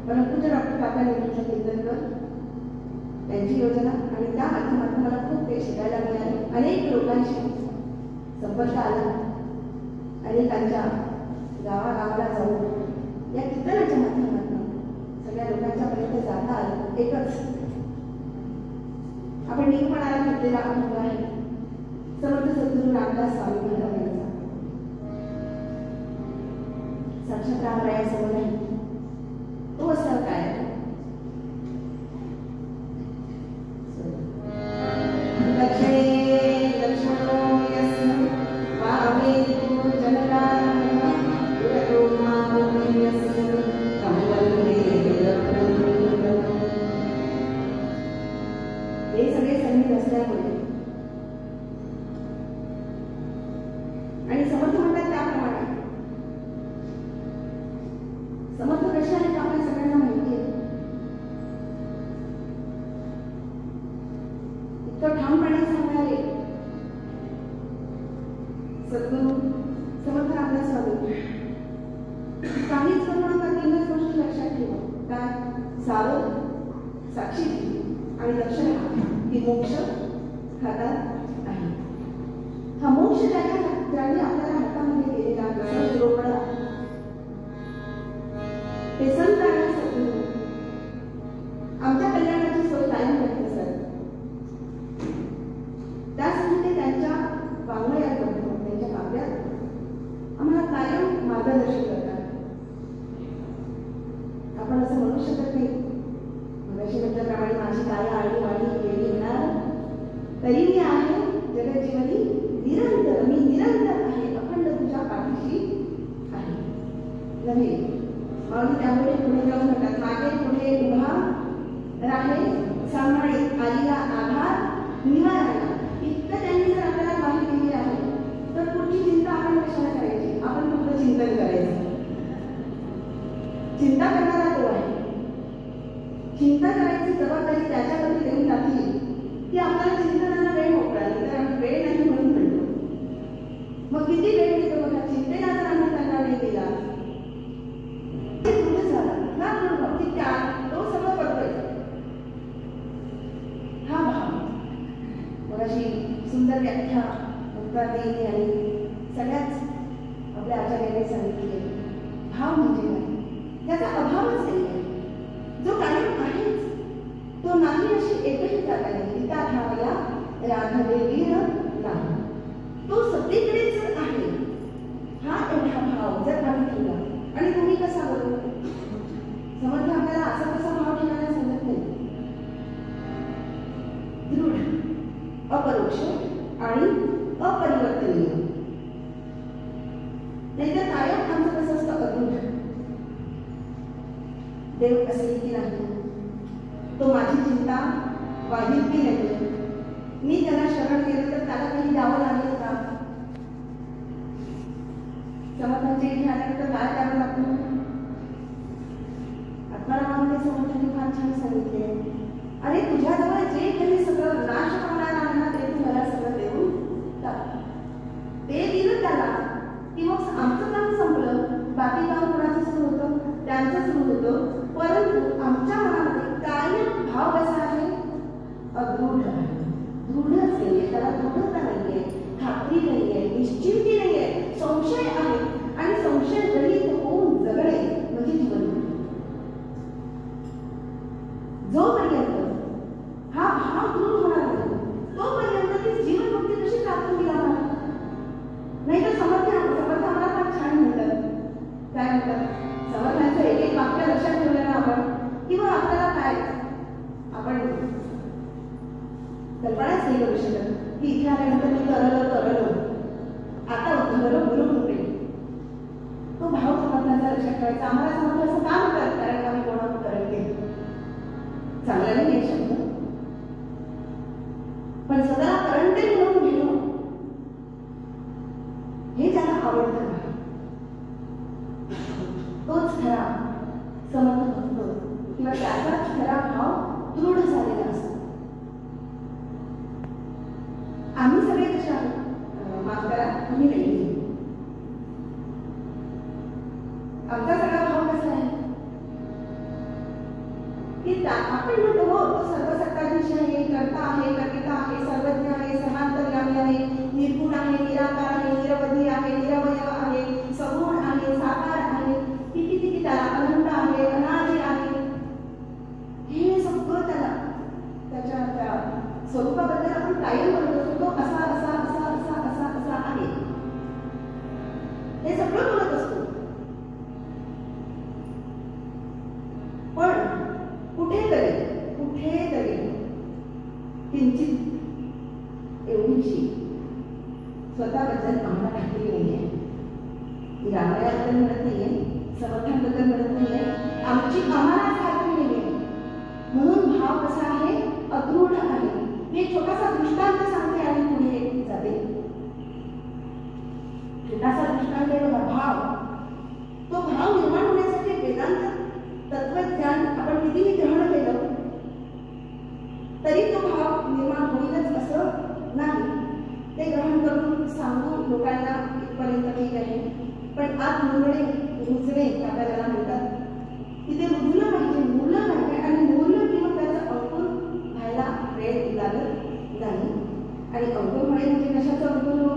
परंतु डॉक्टर काका निवृत्त कीर्तनकर यांची योजना आणि त्या माध्यमातून मला खूप काही शिकायला मिळाले. अनेक लोकांशी संपर्क आला. अनेकांच्या गावागावाला जाऊन या कीर्तनाच्या माध्यमातून सगळ्या लोकांच्या पर्यंत जाता आलं. एकच आपण निरूपणाला घेतलेला अनुभव आहे समर्थ सद्गुरू रामदास स्वामी महाराजांचा. साक्षात रामरायासमोर नाही तो असं काय हे सगळे संगीत असल्यामुळे आणि समर्थ म्हणतात त्याप्रमाणे समर्थ कशाने का आपल्या सगळ्यांना माहिती आहे. इतकं ठामपणे काय सावध साक्षी आणि दक्षिण ही मोक्ष हातात आहे. हा मोक्ष ज्याने आपल्याला हातामध्ये गेलेला रोकडा ते संत आणि सद्गुरू आमच्या कल्याणाची सोय कायम करत असतात. त्यासाठी ते त्यांच्या वाङ्मयात त्यांच्या काव्यात आम्हाला कायम मार्गदर्शन करतात. आपण असं म्हणू शकत नाही मगाशी म्हटल्याप्रमाणे माझी काय आळी वाणी वेळी येणार तरी मी आहे जगजीवनी निरंतर. मी निरंतर आहे, अखंड तुझ्या पाठीशी आहे. नव्हे मग त्यामुळे पुढे जाऊन म्हणतात मागे पुढे उभा राहे सांभाळे आलीला आधार निवारायला. इतकं त्यांनी जर आपल्याला ग्वाही दिली आहे तर पुढची चिंता आपण कशाला करायची? आपण फक्त चिंतन करायचं. चिंता करणारा तो आहे. चिंता करायची जबाबदारी त्याच्यावरती देऊन टाकली की आपल्याला चिंतनाला वेळ मोकळा नाही तर वेळ नाही म्हणून म्हणतो. मग किती वेळ देतो बघा चिंतेला जर आम्ही त्यांना वेळ दिला झाला ना की त्या तो सगळं करतोय. हा भाव मग अशी सुंदर व्याख्या मुक्तादेवी आणि सगळ्याच आपल्या आचार्याने सांगितली. भाव म्हणजे काय? त्याचा अभावच नाही आहे. जो कायम आहेच तो नाही अशी एकही जागा नाही. गीता भावया राघवे वीर नाही. तो सगळीकडेच आहे. हा एवढा भाव जर आम्ही ठेवला आणि तुम्ही कसा बघू समर्थ आपल्याला असा कसा भाव ठेवायला सांगत नाही. दृढ अपरोक्ष आणि अपरिवर्तनीय. नाहीतर कायम आमचं कसं असतं अदृढ. देव असेल की नाही, तो माझी चिंता वाढील की नाही, मी त्याला शरण केलं तर त्याला काही द्यावं लागेल का? समर्थांचे इथे आल्यानंतर काय द्यावं लागतं? आत्मारामामध्ये समर्थांनी फार छान सांगितले अरे तुझ्याजवळ जे काही सगळं नाश पावणार आहे ना ते तू मला सगळं देऊन टाक. ते दिलं त्याला की मग आमचं काम संपलं. बाकी काम कोणाचं सुरू होतं? त्यांचं सुरू होतं. परंतु आमच्या मनामध्ये कायम भाव कसा आहे? अदृढ आहे. दृढच नाहीये. त्याला दृढता नाहीये, खात्री नाहीये, निश्चिंती नाहीये, संशय आहे. आणि संशय जरी होऊन जगणे म्हणजे जीवन. जोपर्यंत हा भाव दृढ होणार नाही तोपर्यंत ती जीवनमुक्ती कशी प्राप्त होईल आम्हाला? नाही तर समर्थ आम्हाला फार छान म्हणतात. काय म्हणतात? समर्थांचं एक एक वाक्य लक्षात ठेवलं ना आपण किंवा आपल्याला काय आपण कल्पनाच नाही करू शकत की इथे आल्यानंतर मी तरलो आता उद्धवलो गुरुकृपे. तो भाव समर्थांचा लक्षात ठेवायचा. आम्हाला समर्थ असं का म्हणतात? कारण आम्ही कोणाला करत चांगला नाही आहे शब्द पण सगळा करंट म्हणून घेऊ हे ज्याला आवडतं नाही तोच खरा समर्थ भक्त किंवा त्याचाच खरा भाव दृढ झालेला असतो. आम्ही सगळे कसे आहोत? माफ करा तुम्ही नाही. आमचा सगळा भाव कसा आहे की आपण म्हणतो हो तो सर्वसत्ताधीश आहे, कर्ता आहे, कर्ता आहे, सर्वज्ञ आहे, समांतर्यामी आहे, निर्गुण आहे, निराकार आहे, निरवधी आहे, निरवय आहे, सगुण आहे, साकार आहे, किती किती त्याला अनंत आहे, अनादि आहे. हे सगळं त्याला त्याच्या त्या स्वरूपाबद्दल आपण कायम म्हणत असतो. तो असा असा असा असा असा असा आहे हे सगळं बोलत असतो. पण कुठेतरी किंचित एवढीशी स्वतःबद्दल आम्हाला खात्री नाहीये. ती रामायाबद्दल म्हणत नाहीये, समर्थांबद्दल म्हणत नाहीये, आमची आम्हाला खात्री नाहीये. म्हणून भाव कसा आहे? अदृढ आहे. मी एक छोटासा दृष्टांत सांगते आणि पुढे जाते. छोटासा दृष्टांत आहे बघा. भाव तो भाव निर्माण होण्यासाठी वेदांत तत्वज्ञान आपण कितीही ग्रहण केलं तरी तो भाव निर्माण होईलच असं नाही. ते ग्रहण करून सांगू लोकांना इथपर्यंत ठीक आहे पण आत मुरणे रुजणे आपल्याला म्हणतात की ते रुजलं पाहिजे. कशाचं गुरु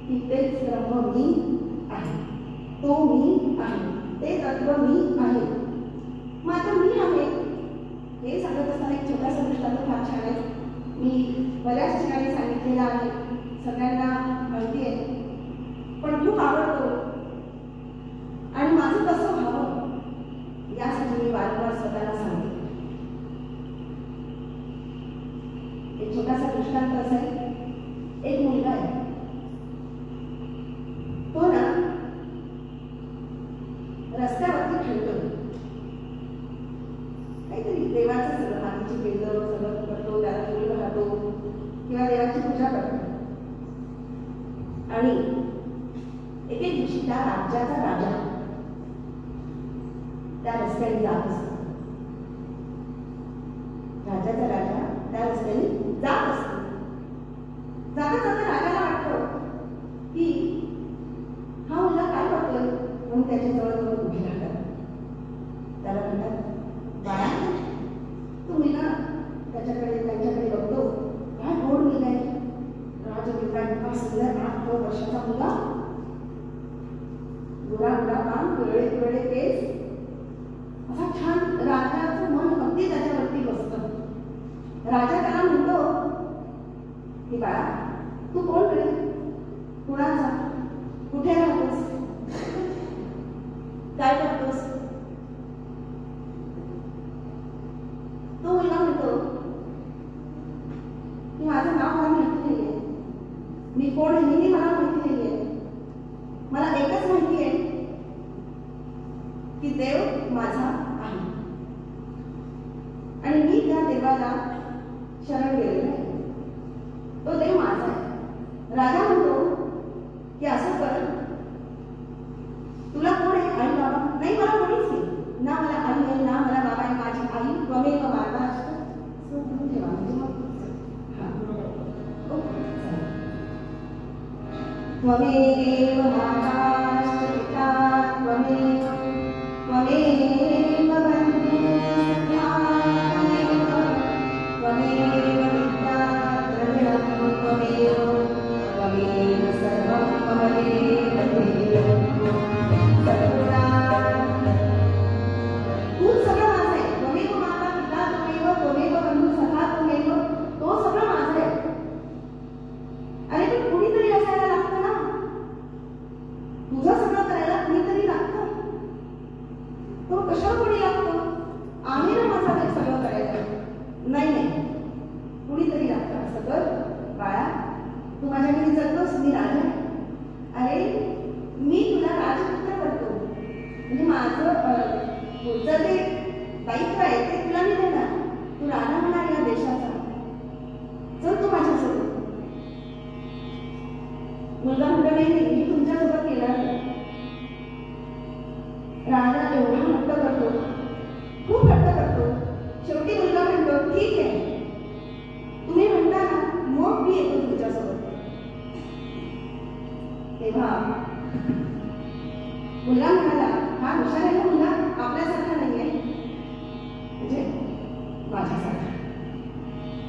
की तेच ब्रह्म मी आहे, तो मी आहे, ते तत्व मी आहे. मग आता मी आहे हे सांगत असताना एक छोटासा दृष्टांत फार छान आहे. मी बऱ्याच ठिकाणी सांगितलेलं आहे, सगळ्यांना माहिती आहे, पण खूप आवडतो आणि माझं कसं व्हावं यासाठी मी वारंवार स्वतःला सांगते. एक छोटासा दृष्टांत असा आहे. एक मुलगा आहे, तो ना रस्त्यावरती खेळतो, काहीतरी देवाचं सगळं मातीची पिंड सगळं करतो, त्याला फुल राहतो किंवा देवाची पूजा करतो. आणि एके दिवशी त्या राज्याचा राजा त्या रस्त्याने जात असतो. राज्याचा राजा त्या रस्त्याने जात असतो. जाता जाता राजाला वाटतं की हा मुलगा काय करतोय, म्हणून त्याच्या जवळ जवळ उभी राहतात. त्याला म्हणतात, बाळा तुम्ही ना त्यांच्याकडे बघतो, काय गोड मुलगा आहे, राजमुलगा इतका सुंदर, 8 वर्षाचा मुलगा, गोरा गोरा काम, पिवळे पिवळे केस, असा छान. राजाचं मन अगदी त्याच्यावरती बसतं. राजा त्याला म्हणतो की बाळा तू कोण रे, कुणाचा, कुठे राहतोस, काय करतोस. तो मुलगा म्हणतो की माझं नाव मला माहिती नाहीये, मी कोण हेही मला माहिती नाहीये, मला एकच माहिती आहे की देव माझा आहे आणि मी त्या देवाला शरण गेलेलो आहे, तो देव माझा आहे. राजा म्हणतो की असं कर, तुला कोण आहे, आई बाबा नाही, मला कोणीच नाही, ना मला आई आहे ना मला बाबा आहे, माझी आई त्वमेव माता असतं. त्वमेव माताश्च पिता त्वमेव, त्वमेव बन्धुः सखा त्वमेव, त्वमेव विद्या द्रविणं त्वमेव, त्वमेव सर्वं त्वमेव सद्गुणा. तूच सगळं माझं आहे. त्वमेव माता पिता त्वमेव, त्वमेव बन्धुः सखा त्वमेव, तो सगळं माझं आहे. अरे पण कुणीतरी असायला लागतं ना, तुझं सगळं करायला कुणीतरी लागतं. तो कशाला कोणी लागतो, आहे ना माझा ते सगळं करायचं. नाही कुणीतरी लागतं. असं कर बाळा, तू माझ्या घरी जगतोस, मी राजा. अरे मी तुला राजपुत्र करतो, म्हणजे माझं पुढचं ते दायित्व आहे ते तुला मी देणार. तू राजा होणार या देशाचा, चल तू माझ्यासोबत. मुलगा म्हणतो नाही मी तुमच्यासोबत येणार नाही. राजा एवढा हट्ट करतो, खूप हट्ट करतो. शेवटी मुलगा म्हणतो ठीक आहे, तुम्ही म्हणता ना, मग मी येतो तुमच्यासोबत. तेव्हा मुलगा म्हणाला, हा हुशार आहे ना मुलगा, आपल्यासारखा नाही आहे, म्हणजे माझ्यासारखा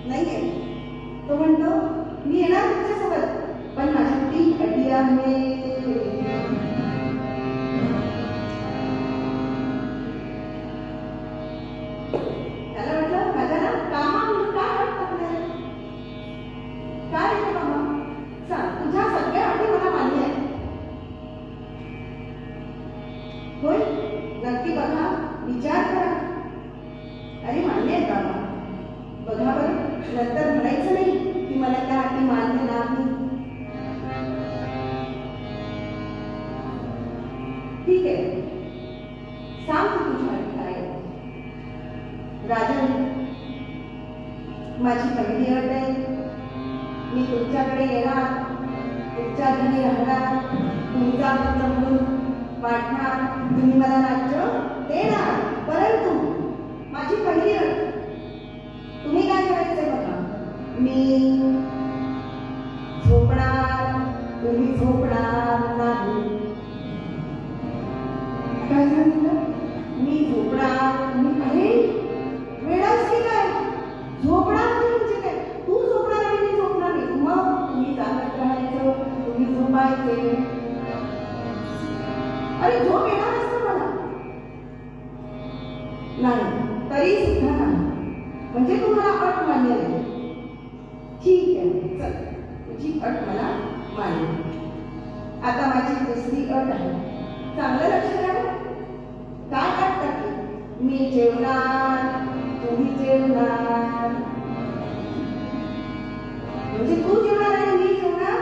नाही आहे. तो म्हणतो मी येणार तुमच्यासोबत, पण माझी ती अटी आहे. त्याला म्हटलं राजाला, कामा म्हणून काय वाटतं आपल्याला, काय आहे कामा, सांग, तुझ्या सगळ्या अटी मला मान्य आहे. होय नक्की बघा, विचार करा. अरे मान्य आहे बाबा, बघा बरं, नंतर म्हणायचं नाही की मला त्या अटी मान्य नाही. ठीक आहे, सांग तू तुझ्या अटी काय. राजा माझी पहिली अट आहे, मी तुमच्याकडे येणार, तुमच्या घरी राहणार, तुमचा पुत्र म्हणून वाटणार, तुम्ही मला राज्य देणार. परंतु माझी पहिली अट, तुम्ही काय करायचंय बघा, मी झोपणार, तुम्ही झोपणार नाही. काय सांगितलं, मी झोपणार, तुम्ही काही वेळाच की काय, झोपणार नाही म्हणजे काय, तू झोपणार आणि मी झोपणार नाही, मग तुम्ही जाणार अट मान्य आहे. ठीक आहे, चल तुझी अट मला मान्य. आता माझी दुसरी अट आहे. चांगलं लक्ष द्या. काय अट टाकली? मी जेवणार, तुम्ही जेवणार. म्हणजे तू जेवणार आणि मी जेवणार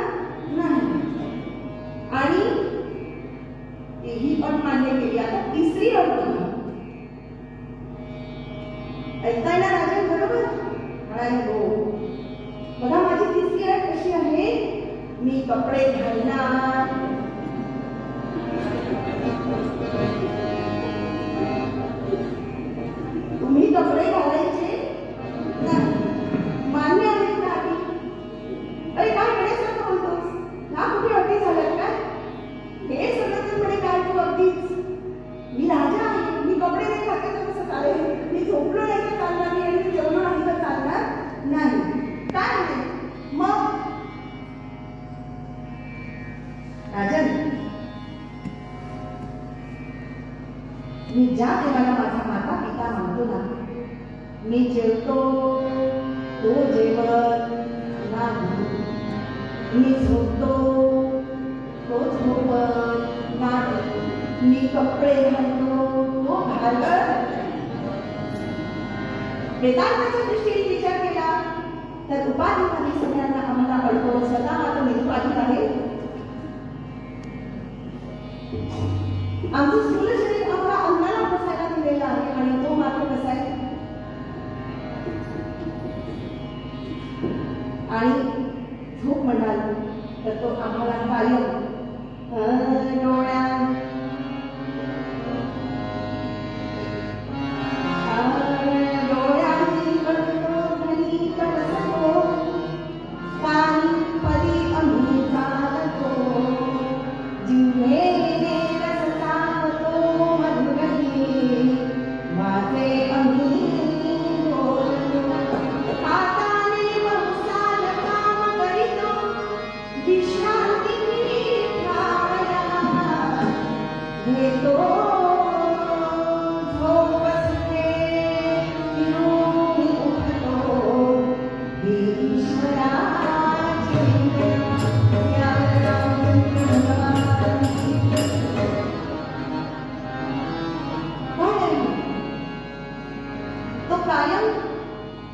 नाही. आणि ही अट मान्य केली. आता तिसरी अट बघा. ऐकताय ना राजन? बरोबर म्हणाले हो. बघा माझी तिसरी अट कशी आहे. मी कपडे घालणार, तुम्ही कपडे घालायचे नाही. मान्य आहे का? अरे काय वेळेसारखं बोलतोस? ह्या कुठे अटी झाल्यात काय? हे सगळं तर म्हणे काय तू अगदीच. मी राजा आहे, मी कपडे नाही घातले तर कसं चालेल? मी झोपलो नाही तर चालणार नाही आणि जेवलो नाही तर चालणार नाही. काय आहे मग? राजन, मी ज्या देवाला माझा माता पिता मानतो ना, मी जेवतो तो जेवत नाही. मी झोपतो तो झोपत नाही. मी कपडे घालतो तो घालत. वेदांताच्या दृष्टीने विचार केला तर उपाधिकारी सगळ्यांना आम्हाला अडकवून स्वतः मात्र निरुपाधिक आहे. आमचं स्थूल शरीर आम्हाला अन्नाला बसायला दिलेलं आहे आणि तो मात्र कसा आहे. आणि झोप म्हणाल तर तो आम्हाला कायम डोळ्यात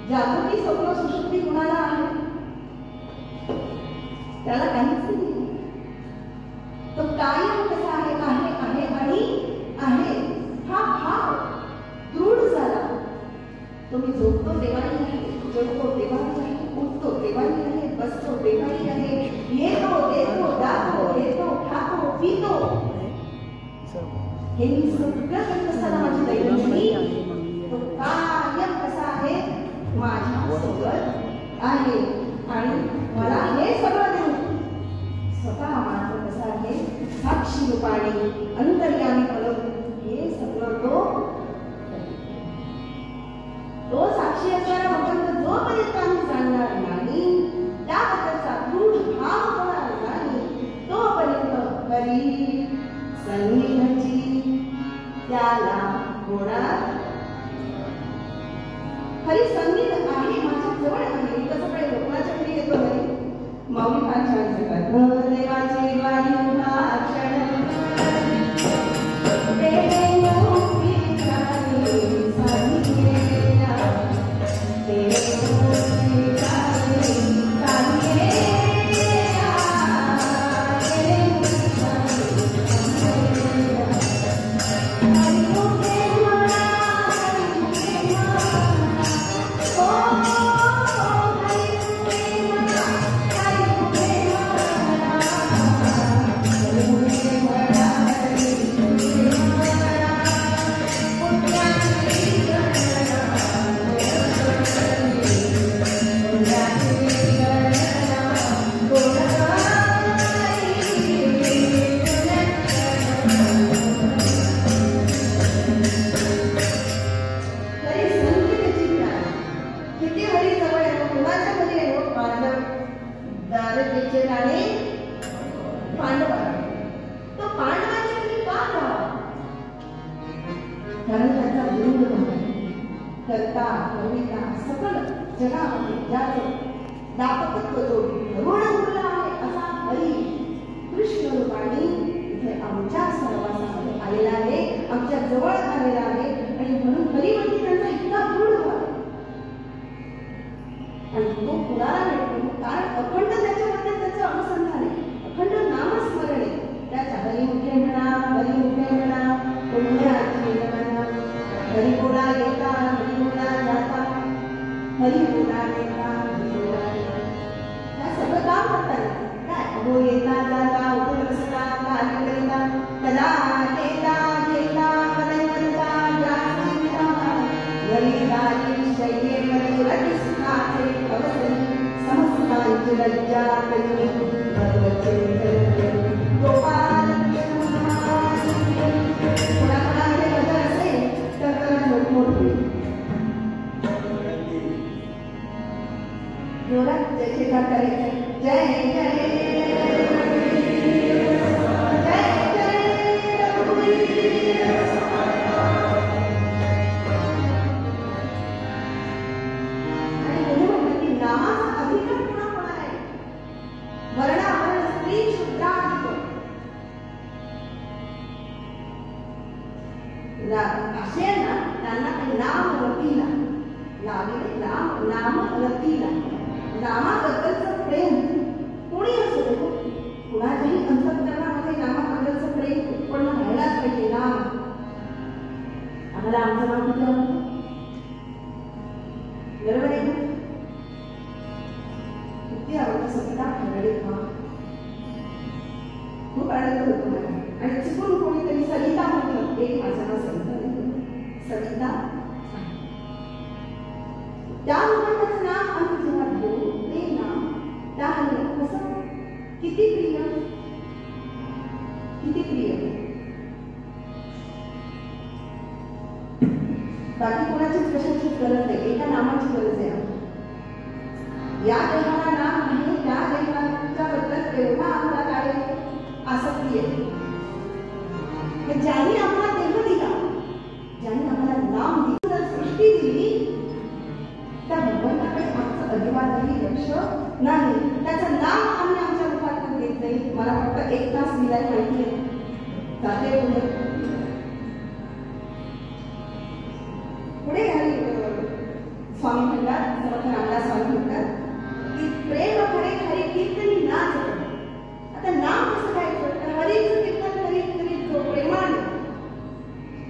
जागृती स्वप्न सुषुप्ती कुणाला आहे? त्याला काहीच नाही. तो कायम कसा आहे आहे आहे आणि आहे हा भाव दृढ झाला. तो मी झोपतो तेव्हाही आहे, जेवतो तेव्हाही आहे, उठतो तेव्हाही आहे, बसतो तेव्हाही आहे, येतो देतो दातो येतो खातो पितो. हे मी सगळं करत असताना माझी दैनंदिनी तो कायम कसा आहे माझ्या सोबत आहे. आणि मला हे सगळं देऊन स्वतः मात्र कसा आहे साक्षी रूपाने अंतर्यामी फलक हे सगळं तो साक्षी असणारा भगवंत जोपर्यंत आम्ही जाणणार नाही, त्याबद्दलचा दृढ भाव होणार नाही, तोपर्यंत हरी सन्निधीची त्याला होणार. हरी संगीत आहे माझ्या जवळ आहे. कसं काही लोकांच्या घरी येतो नाही. माऊली फार छान सांगतात देवाची वाणी भाषण करता कविता सकल जगामध्ये ज्याचं दापकत्व जोडून धरून उरला आहे असा हरी कृष्ण रूपाने इथे आमच्या सहवासामध्ये आलेला आहे, आमच्या जवळ आलेला आहे. आणि म्हणून हरिवरती त्यांचा इतका दृढ भाव आणि तो कुणाला भेटतो, कारण अखंड त्याच्याबद्दल त्याचं अनुसंधान आहे, अखंड नामस्मरण आहे. त्याच्या हरिमुखे म्हणा, हरिमुखे म्हणा, पुण्याची म्हणा, हरिगुणा येता हरिगुणा जाता, हरिगुणा येता हरिगुणा येता. या सगळं काम करतात काय, अहो येता जाता उठून बसता कार्य करिता कदा येता घेता कदैवता व्यासनिता हरिदारी शय्येवर रटिस्नाचे अवसरी समस्तांची लज्जा करी भगवचिंतन गोपाल कोणाकोणाकडे बदल असेल तर मोठमोठे जोरात जयजयकार करायचे. जय जय असे ना त्यांना नाम रतीला लागले, नाम रतीला नामाबद्दलचं प्रेम कोणी असो कुणाच्याही अंतःकरणामध्ये नामाबद्दलचं प्रेम उत्पन्न व्हायलाच पाहिजे. नाम आम्हाला आमचं नाव कुठलं होतं, बरोबर आहे ना? किती आवडतं सविता खरडे, खूप आनंद होतो मला. आणि चुकून कोणीतरी सविता म्हटलं, एक माझं नाव सविता सविता, त्या लोकांचं नाम आम्ही जेव्हा घेऊ ते नाम त्या कसं किती प्रिय, किती प्रिय. बाकी कोणाचीच कशाचीच गरज नाही, एका नामाची गरज आहे. या देवाला नाम आहे, त्या देवाच्या बद्दल एवढा आम्हाला काय आसक्ती आहे. ज्याने आम्हाला देव दिला, ज्याने आम्हाला नाम दिलं, सृष्टी दिली, त्या भगवंताकडे आमचं अजिबातही लक्ष नाही. त्याचं नाम आम्ही आमच्या मुखातून घेत नाही. मला फक्त 1 तास दिलाय माहिती आहे, जाते पुढे पुढे घाली. स्वामी म्हणतात, समर्थ रामदास स्वामी म्हणतात की प्रेम पुढे हरी कीर्तनी नाच. आता नाम कसं घ्यायचं, हरीचं कीर्तन करीत करीत जो प्रेमाने,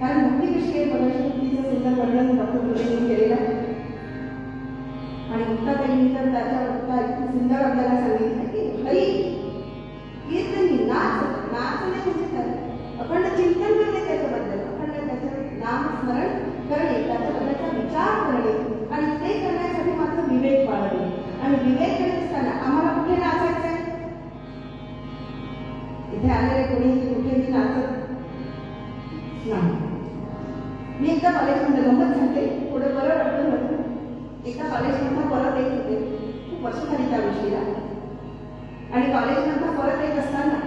कारण भक्ती कशी आहे भगवतीचं सुंदर वर्णन डॉक्टर मुलींनी केलेलं आहे. आणि मुक्ताताईंनी तर त्याच्या सुंदर आपल्याला सांगितलं की हरी कीर्तनी नाच. नाचणे म्हणजे काय, अखंड चिंतन करणे त्याच्याबद्दल, अखंड त्याचं नामस्मरण करणे, त्याच्याबद्दलचा विचार करणे. आणि ते करण्यासाठी मात्र विवेक बाळगणे. आणि विवेक करत असताना आम्हाला कुठे नाचायचं आहे, इथे आलेले कोणी कुठेही नाचत नाही. मी एकदा कॉलेजमध्ये गंमत सांगते, थोडं बरं वाटलं होतं. एका कॉलेजमधनं परत येत होते, खूप वर्ष झाली त्या गोष्टीला. आणि कॉलेजमधनं परत येत असताना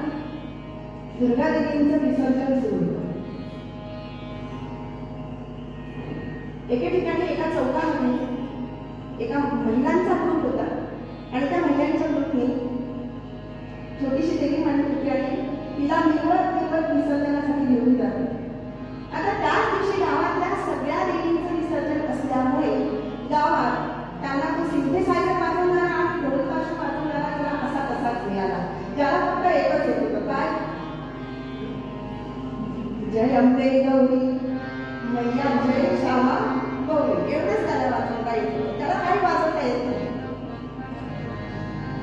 दुर्गादेवींचं विसर्जन सुरू होतं. एके ठिकाणी एका चौकामध्ये एका महिलांचा ग्रुप होता. आणि त्या महिलांच्या ग्रुपने छोटीशी देवी मांडली होती आणि तिला निवडत विसर्जनासाठी घेऊन जाते. आता त्याच दिवशी गावातल्या सगळ्या देवींचं विसर्जन असल्यामुळे गावात त्यांना तो सिंथेसायझर वाजवणारा आणि ढोलताशा वाजवणारा जरा असा तसाच मिळाला, ज्याला फक्त एकच येत होतं, काय, जय अंबे गौरी मैया जय श्यामा गौरी, एवढंच त्याला वाजवता येत होतं. त्याला काही वाजवता येत नाही.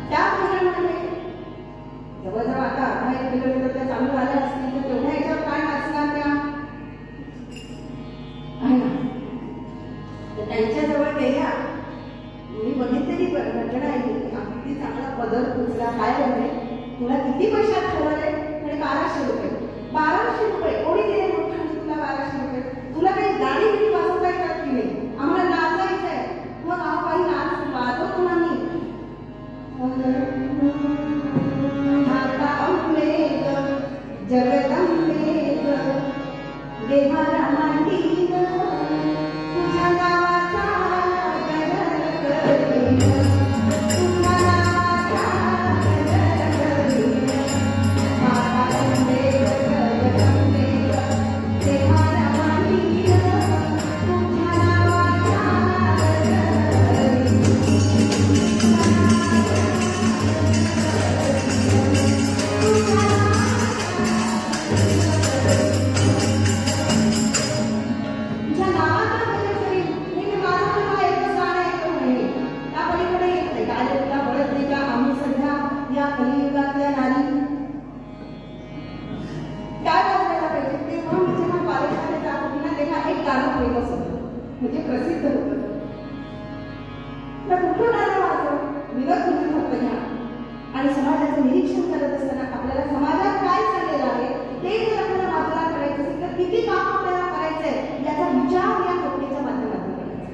त्या महिन्यामध्ये जवळजवळ आता 1.5 किलोमीटर त्या चालू आल्या असतील तर तेवढ्या याच्यावर काय नाचणार त्या आहे ना. तर त्यांच्याजवळ गेल्या, मी बघितलेली घटना आहे. अगदी चांगला पदर पुचला, काय झालंय, तुला किती पैशात ठरवलंय, आणि 1200 रुपये. 1200 रुपये कोणी दिले मोठ्याने तुला 1200 रुपये? तुला काही गाणी बिणी वाजवता येतात की नाही? आम्हाला नाचायचं आहे. मग काही नाच वाजवतो ना मी. जगदंबे देवाला मांडी तुझ्या नावाचा म्हणजे प्रसिद्ध होतं. कुठून आलं माझं विनोद तुम्ही फक्त घ्या आणि समाजाचं निरीक्षण करत असताना आपल्याला समाजात काय चाललेलं आहे ते जर आपल्याला बाजूला करायचं असेल तर किती काम आपल्याला करायचंय याचा विचार या कथेच्या माध्यमातून करायचा.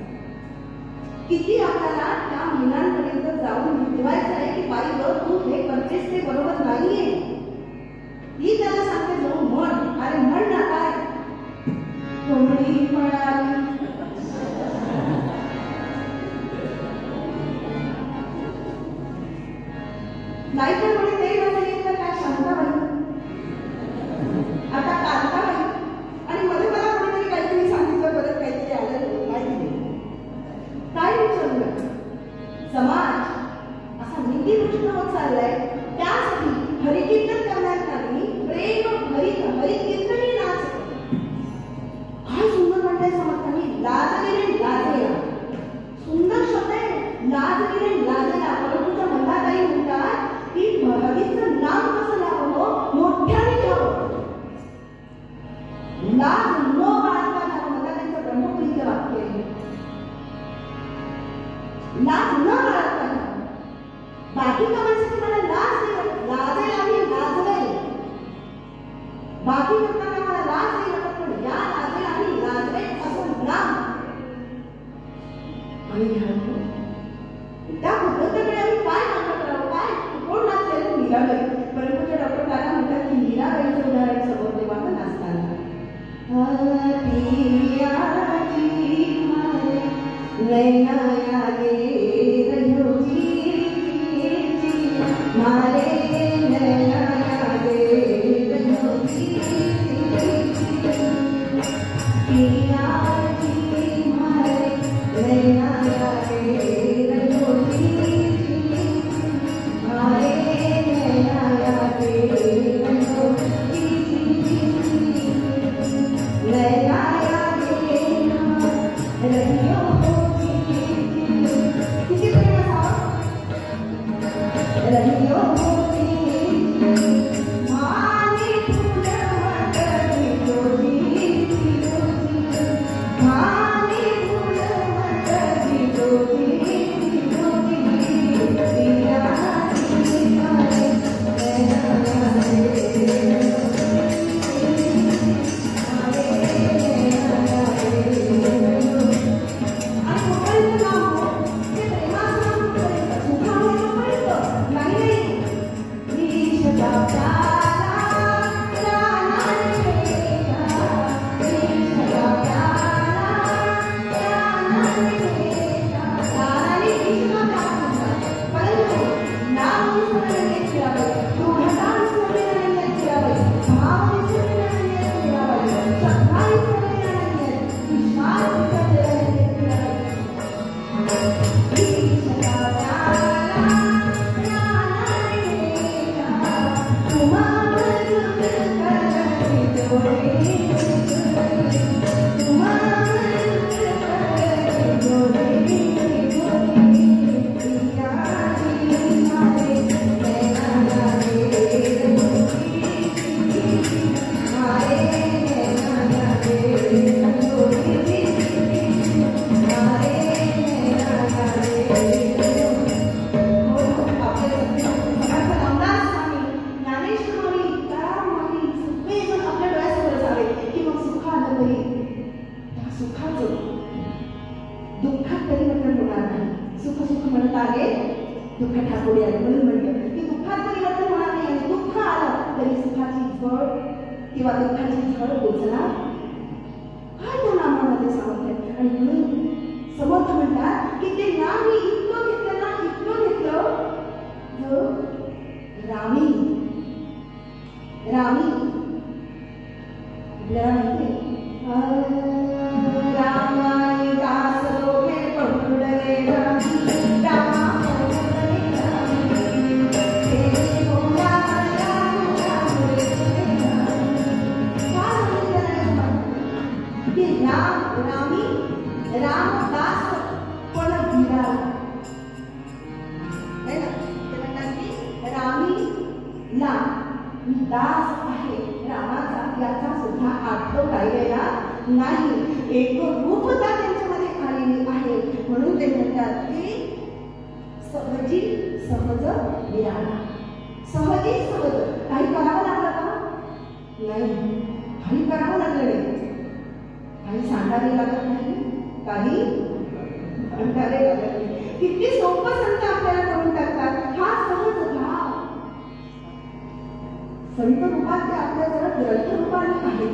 किती आपल्याला त्या महिलांपर्यंत जाऊन मिटवायचं आहे की बाई ग तू हे करतेस ते बरोबर नाहीये. ती त्याला सांगते जाऊन म्हण, अरे म्हण ना काय कोंबडी म्हणाली नाहीतर म्हणे ते नसेल तर काय शांताबाई आता कांताबाई आणि मध्ये मला कोणीतरी काहीतरी सांगितलं परत काहीतरी आलं माहिती काय विचारलं. समाज असा नीतीभ्रष्ट होत चाललाय. त्यासाठी हरिकीर्तन करण्यात आली प्रेम हरिकीर्तनी नाच. काय सुंदर म्हणताय समर्थांनी लाजलेले लाजेला. सुंदर शब्द आहे लाजलेले लाजेला. परंतु त्या मंदाताई म्हणतात की हरीचं नाम कसं लावं मोठ्याने घ्यावं. लाज न बाळगता मंदाताईचं ब्रह्मपुरीचं वाक्य आहे. लाज न बाळगता बाकी कामांसाठी मला लाजेल आणि लाजवेल. बाकी करताना मला लाज नाही वाटत पण या लाजेल आणि लाजवेल असं नाम आणि त्या पद्धतीकडे आम्ही काय काम करावं काय कोण नाचलेलं मीराबाई. परंतु त्या डॉक्टर काका म्हणतात की मीराबाईचं उदाहरण समोर तेव्हा नाचताना किंवा दुःखाची झळ पोचणार काय त्या नामामध्ये सामर्थ्य. आणि म्हणून समर्थ म्हणतात की ते नाम मी इतकं घेतलं ना इतकं घेतलं जो रामी रामी आपल्याला माहिती रामाई दास दोघे पकडले रामदास पण गिरा है ना. ते म्हणतात की रामी ला मी दास आहे रामाचा याचा सुद्धा अर्थ काढलेला नाही. एक रूपता त्यांच्यामध्ये म्हणून ते म्हणतात की सहजी सहज विराळा. सहजी सहज. काही करावं लागलं का? नाही, काही करावं लागलं नाही. काही सांगावे लागत नाही, काही अंधारे लागत नाही. किती सोपं संत आपल्याला करून टाकतात. हा सहज भाव संत रूपात आपल्याजवळ ग्रंथ रूपाने आहे.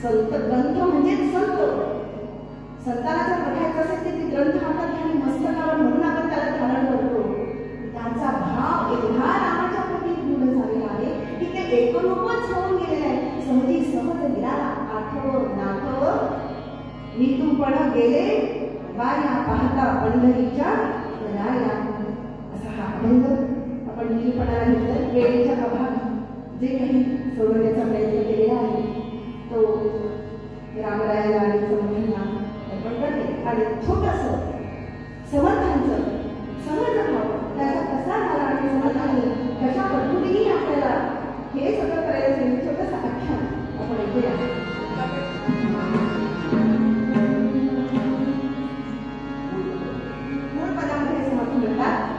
संत ग्रंथ म्हणजे संत. संताला जर बघायचं असेल तर ते ग्रंथ हातात घ्यावे मस्तकावर, म्हणून आपण त्याला धारण करतो. त्यांचा भाव एवढा रामाच्या प्रती पूर्ण झालेला आहे की ते एकरूपच होऊन गेलेले आहे. सहजी सहज विराळा. आठव नाठव नितूपण गेले गाया पाहता पंढरीच्या राया. असा हा अभंग आपण निरूपणाला घेतला. वेळेच्या अभावी जे काही सोडवण्याचा प्रयत्न केलेला आहे तो रामरायाला आणि समर्थांना अर्पण करते. आणि छोटस समर्थांचं सहज भाव त्याचा कसा झाला आणि समर्थांनी कशा पद्धतीने आपल्याला हे सगळं करायचं छोटस आख्यान आपण ऐकूया. मूळ पदामध्ये समर्थ म्हणतात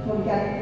थोडक्यात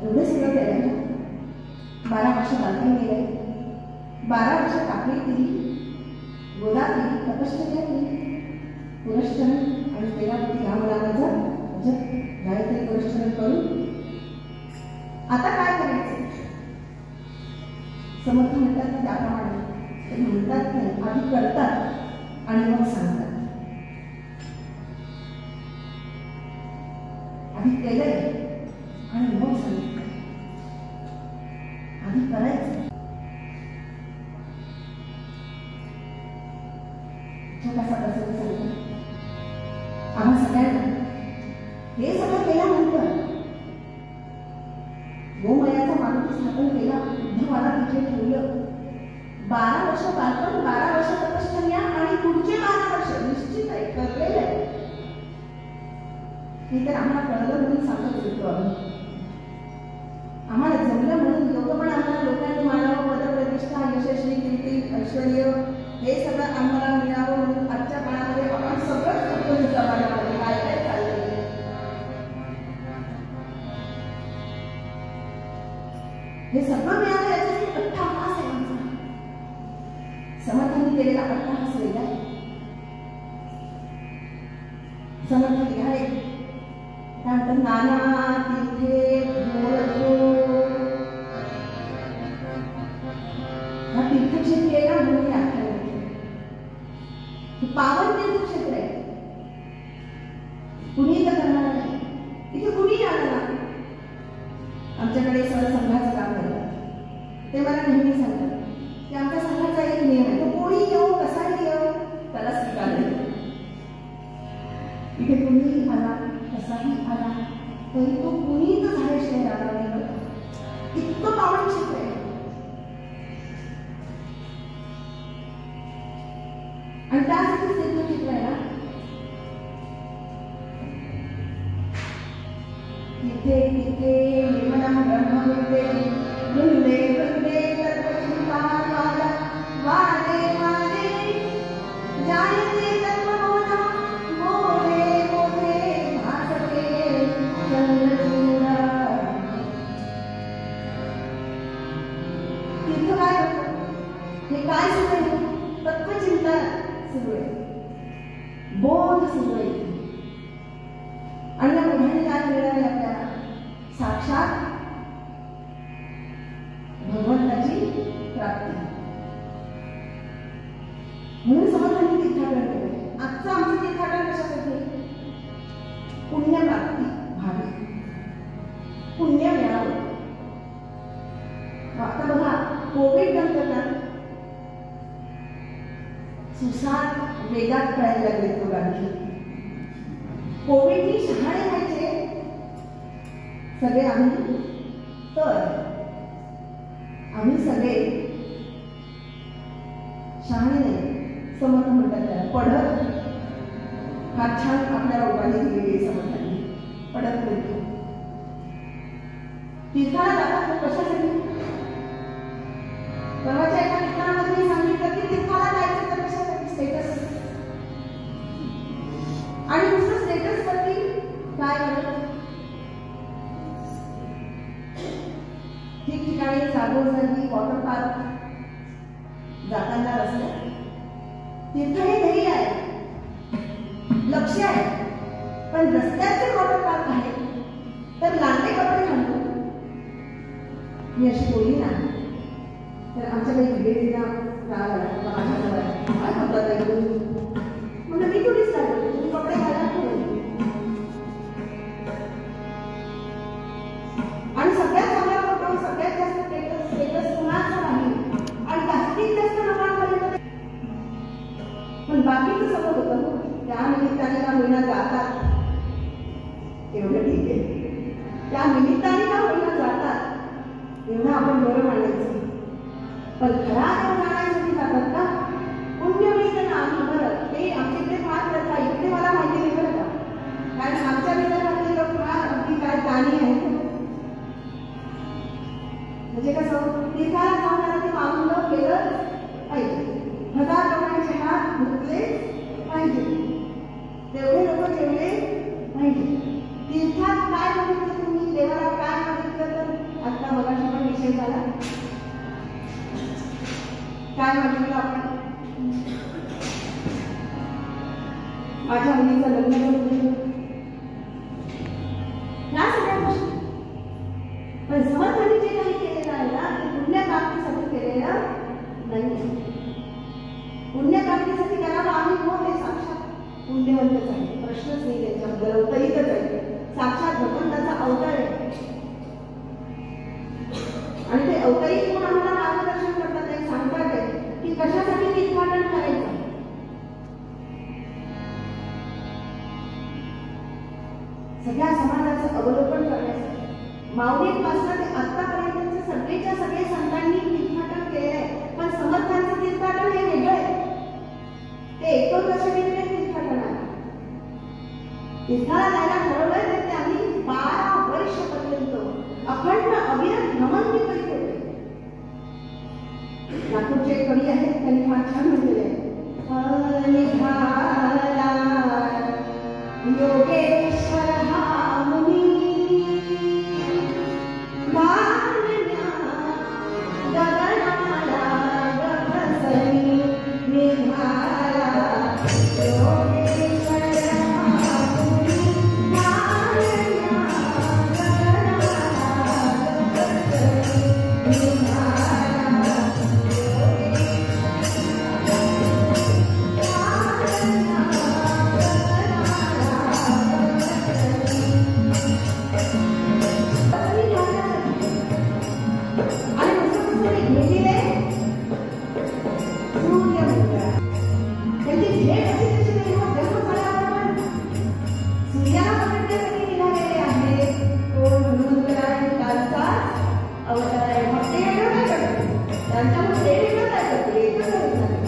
एवढं सगळं केलं. 12 वर्ष बालपण गेले, 12 वर्ष काकडी केली, गोदा केली, तपश्चर्या केली, पुरस्चरण आणि तेरापती रामनामाचं जप गायत्री पुरस्चरण करून आता काय करायचं. समर्थ म्हणतात की त्याप्रमाणे ते म्हणतात नाही, आधी करतात आणि मग सांगतात. आधी केलंय आणि मग सांगितलं. आधी करायचं. छोटासा प्रसंग सांगतो. आम्हा सगळ्यांना हे सगळं केल्यानंतर गोमयाचा माणूस स्थापन केला, उद्धवाला तिथे ठेवलं. 12 वर्ष बालपण, 12 वर्ष तपश्चर्या आणि पुढचे 12 वर्ष निश्चित आहे, ठरलेलं आहे. हे तर आम्हाला कळलं म्हणून सांगत होतो. आम्हाला जमलं म्हणून लोक पण आम्हाला लोकांनी मानावं, पदप्रतिष्ठा, यशस्वी, कीर्ती, ऐश्वर्य हे सगळं आम्हाला मिळावं म्हणून आजच्या काळामध्ये आपण सगळं शिकून समाजामध्ये काय काय चाललंय. हे सगळं मिळालं याच्यासाठी अट्टाहास आहे आमचा. समर्थांनी केलेला अट्टाहास वेगळा आहे. समर्थ लिहावे त्यानंतर नाना तिथे हा तीर्थक्षेत्र आहे ना म्हणून आख्यान पावन तीर्थक्षेत्र आहे. कुणी तर करणार नाही, इथे कुणी आलं ना. आमच्याकडे सर संघाचं काम करतात, ते मला नेहमी सांगतात की आमच्या संघाचा एक नियम आहे, तो कोणी येऊ कसाही येऊ त्याला स्वीकारले. इथे कुणीही आला कसाही आला तरी तो कुणीच झाल्याशिवाय राहणार नाही. इतकं पावन क्षेत्र आहे. आणि त्यासाठी तीर्थक्षेत्र आहे ना. तिथे तिथे निर्मला ब्रह्मवृंदे वृंदे वृंदे तत्वचिंता वादे वादे जायते तत्वबोधा बोधे बोधे भासते चंद्रचूडा. तीर्थ काय होतं, हे काय सुरू आहे. तत्वचिंता सुरू आहे, बोध सुरू आहे. आणि या बोधाने काय मिळाले आपल्याला. साक्षात भगवंताची प्राप्ती. म्हणून समर्थांनी तीर्थाटन केलं. आजचं आमचं तीर्थाटन कशासाठी. पुण्यप्राप्ती व्हावी, पुण्य मिळावं. आता बघा कोविड नंतर सुसाट वेगात कळायला लागले लोकांची. कोविडनी शहाणे व्हायचे सगळे आम्ही, तर आम्ही सगळे शहाणे नाही. समर्थ म्हणतात त्याला पढत. हा छान आपल्याला उपाधी दिलेली समर्थांनी. पढत बोलतो. तीर्थाला जातात कशासाठी. परवाच्या एका मित्रामध्ये मी सांगितलं की तीर्थाला जायचं तर कशासाठी. स्टेटस. आणि नुसतं स्टेटस साठी काय करत. ठिकठिकाणी जागोजागी वॉटर पार्क जाताना रस्त्यात तीर्थ हे ध्येय आहे, लक्ष आहे. पण रस्त्याचे वॉटर पार्क आहे तर लांडे कपडे घालतो. मी अशी बोलली ना तर आमच्याकडे विवेकला राग आला. काय म्हणतात म्हणलं मी थोडीच लागलो, तुम्ही कपडे घाला. आणि सगळ्यात चांगला फोटो, सगळ्यात जास्त स्टेटस कुणाचा नाही आणि जास्तीत जास्त लोकांपर्यंत. पण बाकीचं सगळं होतं ना. त्या निमित्ताने का महिना जातात एवढं ठीक आहे. त्या निमित्ताने का महिना जातात एवढं आपण बरं मानायचं. पण खरा देव जाण्यासाठी जातात का. पुण्य मिळतं ना आम्ही बरं. ते आमच्याकडे फार प्रथा इकडे मला माहिती नाही बरं का. कारण आमच्या विदर्भातले लोक फार अगदी काय दानी आहेत. म्हणजे कसं तीर्थाला जाऊन ते मागून केलं पाहिजे. 1000 लोकांचे हात धुतले पाहिजे, तेवढे लोक ठेवले पाहिजे. तीर्थात काय बघितलं तुम्ही, देवाला काय बघितलं बघितलं तर आता मगाशी पण विषय झाला, काय म्हटलं आपण, माझ्या मुलीचं लग्न करून या सगळ्या गोष्टी. पण समर्थांनी जे काही केलेलं आहे ना ते पुण्य प्राप्तीसाठी केलेलं नाही. पुण्य प्राप्तीसाठी करावं आम्ही कोण, हे साक्षात पुण्यवंतच आहे, प्रश्नच नाही त्यांच्याबद्दल, अवतरितच आहे, साक्षात भगवंताचा अवतार आहे. आणि ते अवतरित म्हणून आम्हाला मार्गदर्शन करतात आहे, सांगतात आहे की कशासाठी तीर्थाटन करायचं. सगळ्या समाजाचं अवलोकन करण्यासाठी माऊलींपासून ते आतापर्यंतचे सगळेच्या सगळे संतांनी तीर्थाटन केले आहे. पण समर्थांचं तीर्थाटन हे वेगळं आहे, ते 19 तीर्थाटन आहे. तीर्थाला जायला ठरवलंय तर त्यांनी 12 वर्षापर्यंत अखंड अविरत भ्रमण करीत होते. नागपूरचे कवी आहेत, त्यांनी फार छान म्हटलेले आहे, योगेश्वर हा मुनी मानन्या गगनाला गगसनी निघाला. योगेश्वर हा मुनी मानन्या गगनाला गगसनी निघाला.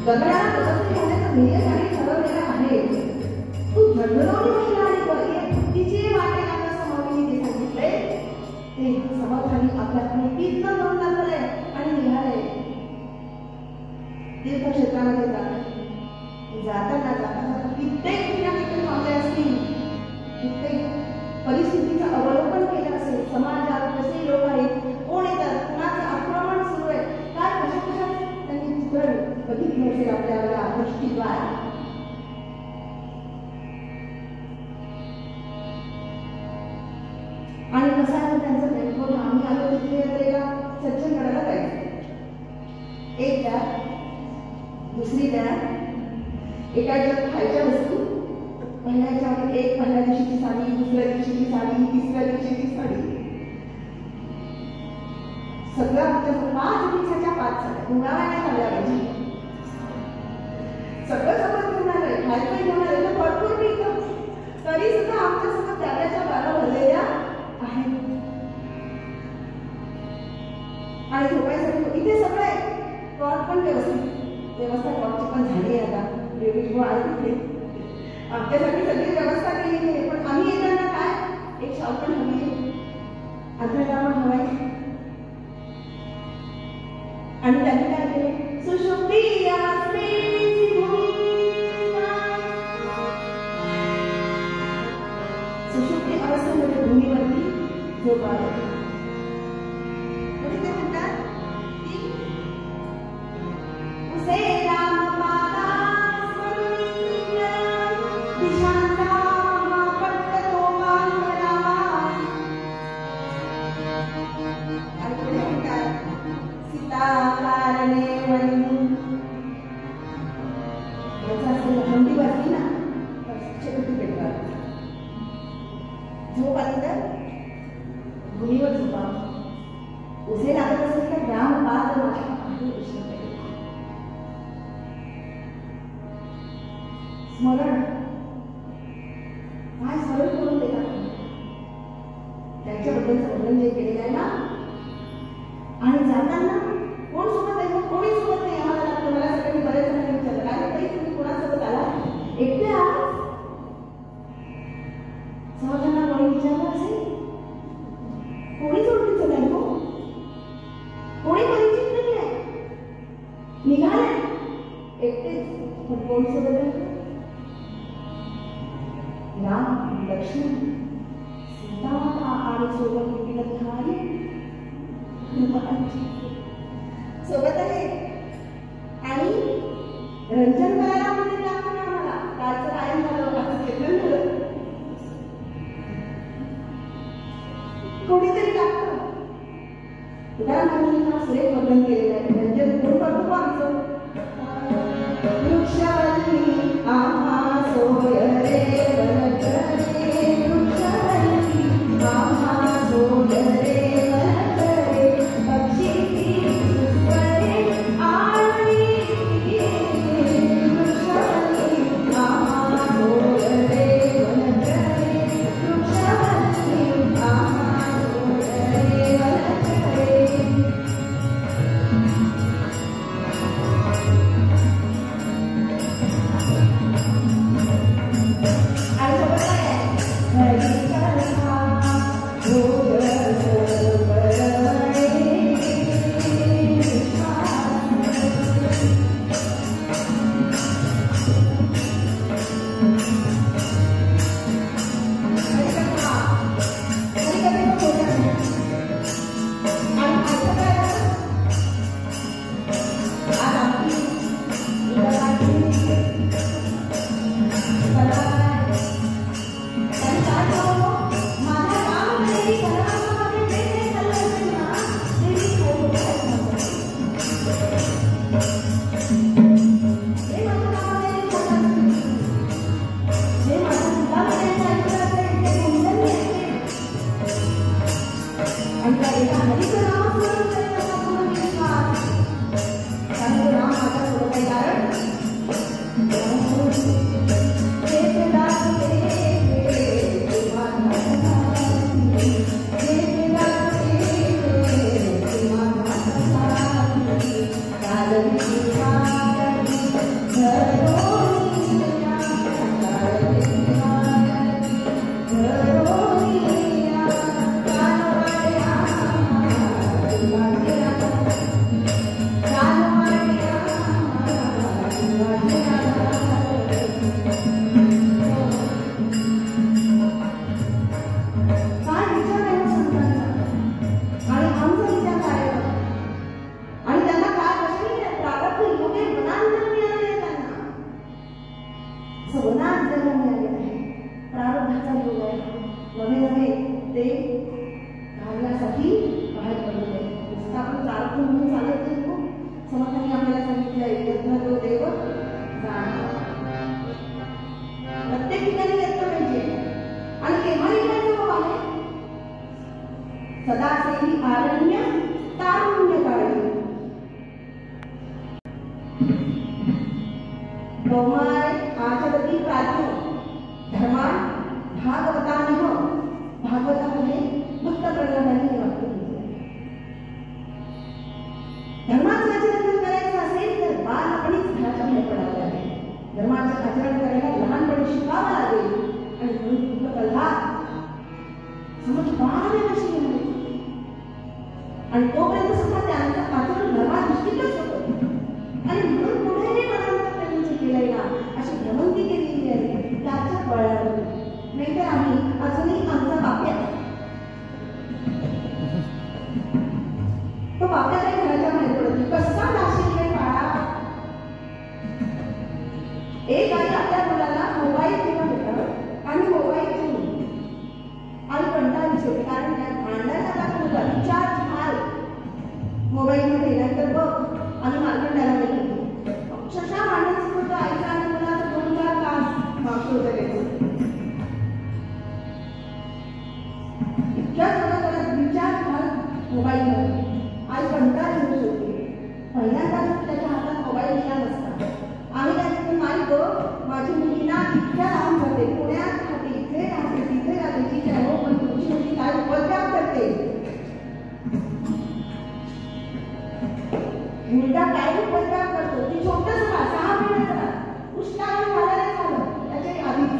गगनाला गगसनी घालण्याचं ध्येय त्यांनी ठरवलेलं आहे. तू झणझणवली महिला आणि बरी तिची वाटे आता समाधीने ते सांगितले, ते समर्थांनी आपल्या तीर्थन घेऊन दाखवले आणि निघाले तीर्थक्षेत्रामध्ये जाताना जाताना कित्येक ठिकाणी थांबले असतील, कित्येक परिस्थितीचं अवलोकन केलं असेल. समाजात कसे लोक आहेत, कोण येतात, कुणाचं आक्रमण सुरू आहे, काय कशा कशा त्यांनी चित्र बघितले असेल आपल्याला दृष्टीद्वारे. आणि कसा आहे त्यांचं नेमकं, आम्ही आलो तिथे यात्रेला सज्जनगडाला जायचं. एक द्या, दुसरी द्या, एकाच्या खायच्या वस्तू, पहिल्या एक, पहिल्या दिवशीची साडी, दुसऱ्या दिवशीची साडी, तिसऱ्या दिवशीची साडी, सगळं आमच्या 5 दिवसाच्या 5 साड्या गुंडाळण्यात आल्या पाहिजे. सगळं सगळं घेऊन आलंय, खायचं घेऊन आलं तर भरपूर मिळतं, तरी सुद्धा आमच्या सगळं त्याच्या बारा भरलेल्या आहेत. आणि झोपायसाठी इथे सगळं आहे, कॉट पण व्यवस्था कॉटची पण झाली आहे. आता देवीची आहे तिथे आमच्यासाठी सगळी व्यवस्था केलेली आहे. पण आम्ही येताना काय, एक शॉप पण हवी आहे, अंतराला पण हवाय. आणि त्यांनी काय केले, सुषुप्ती सुषुप्ती अवस्थेमध्ये भूमीवरती झोप आली. ते म्हणतात की उसे राम पादा स्मरणीय दिशांचा महापट्टतो बांधरावा. आणि पुढे म्हणतात सीता कारणे वनी. याचा असेल हंडी वाजली ना शेवटी भेटतात. झोप आली तर भूमीवर झोपा, उसे लागत असेल तर राम पाद माझ्या पाठी विश्रांती. स्मरण काय स्मरण करून देतात त्यांच्याबद्दलचं वर्णन जे केलेलं आहे ना. आणि जाताना कोण सोबत आहे, कोणी सोबत नाही. आम्हाला मला सगळ्यांनी बरेच जणांनी विचारलं, काय ताई तुम्ही कोणासोबत आला, एकटे आहात. समर्थांना कोणी विचारलं असेल, कोणीच ओळखीचं नाही, हो कोणी परिचित नाही आहे, निघाले एकटेच. पण कोण सोबत आहे, राम, लक्ष्मण, सीता माता आणि सोबत कुठे खाली सोबत आहे आणि रंजन करायला म्हणजे लागतं ना आम्हाला. कालचं गायन झालं, आता कीर्तन झालं, कोणीतरी लागतं. तुकारामांनी हा सुरेख वर्णन केलेलं आहे. रंजन कोण करतो आमचं? वृक्षावल्ली आम्हा सोय रे वनचरे, वृक्षावल्ली आम्हा सोय रे वनचरे, पक्षी सुस्वरे आळी, वृक्षावल्ली आम्हा सोय रे वनचरे, वृक्षावल्ली आम्हा सोय रे वनचरे. आणि तोपर्यंत सुद्धा त्यांचा आचरण धर्मादृष्टीतच होतं. आणि म्हणून पुढे मनांतर त्यांनी केलंय ना अशी भ्रमंती केलेली आहे त्याच्या बळावर. नाहीतर आम्ही अजूनही आमचा बाप्या तो बाप्या काही घराच्या बाहेर पडत कसा नाशिक आहे बाळा. एक आई आपल्या मुलाला मोबाईल घेऊन देतात आणि मोबाईल घेऊन आणि कंटाळली शेवटी कारण त्या भांडणाचा दाखवला रिचार्ज हाल मोबाईल मध्ये नंतर बघ आम्ही मार्केटला गेलो अक्षरशः भांडण सुरू होतं आईचा आणि मुलाचा 2-4 तास मागतो होतं इतक्या थोडं रिचार्ज हाल मोबाईल मध्ये आई कंटाळली होती. पहिल्यांदा त्याच्या हातात मोबाईल दिला नसता आम्ही त्याच्यातून नाही गो माझी मुलगी ना इतक्या लांब जाते पुण्यात राहते इथे राहते तिथे राहते ठीक आहे हो पण तुमची मुलगी काय उपद्रव करते मुलगा काय उपद्रव करतो ती छोटंच 6 महिन्याचा उष्टावून झालं झालं त्याच्या आधीच